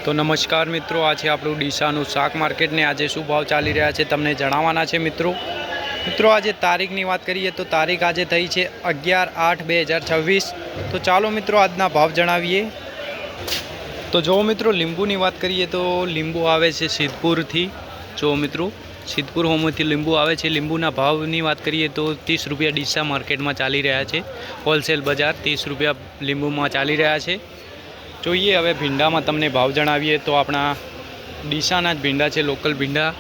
तो नमस्कार मित्रों, आज આપણું ડીસાનું શાક માર્કેટ ને આજે શું ભાવ ચાલી રહ્યા છે તમને જણાવવાના છે મિત્રો। આજે તારીખની વાત કરીએ તો તારીખ આજે થઈ છે 11/8/2026। તો ચાલો મિત્રો આજના ભાવ જણાવીએ। તો જો મિત્રો લીંબુની વાત કરીએ તો લીંબુ આવે છે સિદ્ધપુરથી। જો મિત્રો સિદ્ધપુર હોમથી લીંબુ આવે છે। લીંબુના ભાવની વાત કરીએ તો 30 રૂપિયા ડીસા માર્કેટમાં ચાલી રહ્યા છે। હોલસેલ બજાર 30 રૂપિયા લીંબુમાં ચાલી રહ્યા છે। જોઈએ હવે ભીંડામાં તમને ભાવ જણાવીએ તો આપણા ડીસાના જ ભીંડા છે, લોકલ ભીંડા,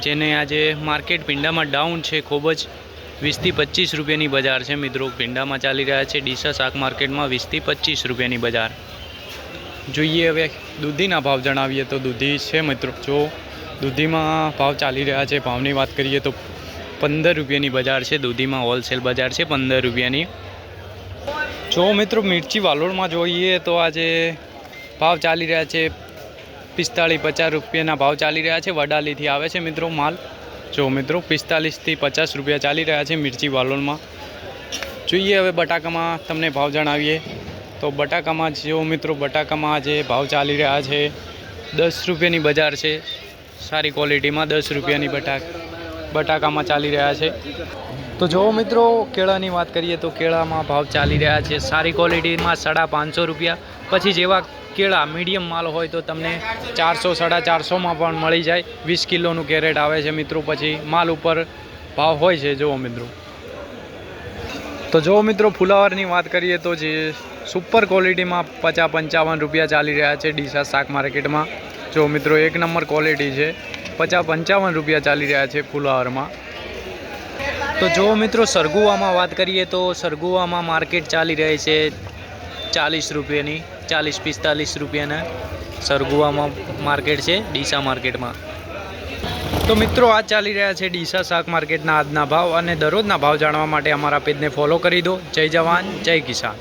જેને આજે માર્કેટ ભીંડામાં ડાઉન છે ખૂબ જ। 20 થી 25 રૂપિયાની બજાર છે મિત્રો, ભીંડામાં ચાલી રહ્યા છે ડીસા શાક માર્કેટમાં 20 થી 25 રૂપિયાની બજાર। જોઈએ હવે દૂધીના ભાવ જણાવીએ તો દૂધી છે મિત્રો, જો દૂધીમાં ભાવ ચાલી રહ્યા છે। ભાવની વાત કરીએ તો 15 રૂપિયાની બજાર છે દૂધીમાં, હોલસેલ બજાર છે 15 રૂપિયાની। जो मित्रों मिर्ची वालोड़ में जोईए तो आज भाव चाली रहा है 45-50 रुपया भाव चाली रहा है। वडाली थी आवे छे मित्रों माल। जो मित्रों 45 થી 50 रुपया चाली रहा है मिर्ची वालोड़ में। जोईए हवे बटाका में तमने भाव जणावीए तो बटाका में जो मित्रों बटाका में आज भाव चाली रहा है 10 रुपयानी बजार है। सारी क्वॉलिटी में 10 रुपयानी बटाका में चाली रहा है। तो जो मित्रों केळा की बात करिए तो केळा में भाव चाली रहा है सारी क्वॉलिटी में 550 रुपया। पछी जेवा केळा मीडियम माल होय तो तमने 400-450 में पण मळी जाए। 20 किलोनु कैरेट आवे छे मित्रों, पछी माल उपर भाव होय छे। जो मित्रों तो जो मित्रों फुलावर की बात करिए तो जे सुपर क्वॉलिटी में 50-55 रुपया चाली रहा है डीसा शाक मार्केट में। जो मित्रों एक नंबर क्वॉलिटी है, 50-55 रुपया चाली रहा है फुलावर में। तो जो मित्रों सरगुआ में बात करिए तो सरगुआ में मार्केट चाली रही है 40 रुपयानी, 40-45 रुपया सरगुआ में मार्केट है डीसा मार्केट में। तो मित्रों आज चाली रहा है डीसा शाक मार्केटना आजना भाव, और दररोजना भाव जाणवा माटे अमारा पेज ने फॉलो करी दो। जय जवान जय किसान।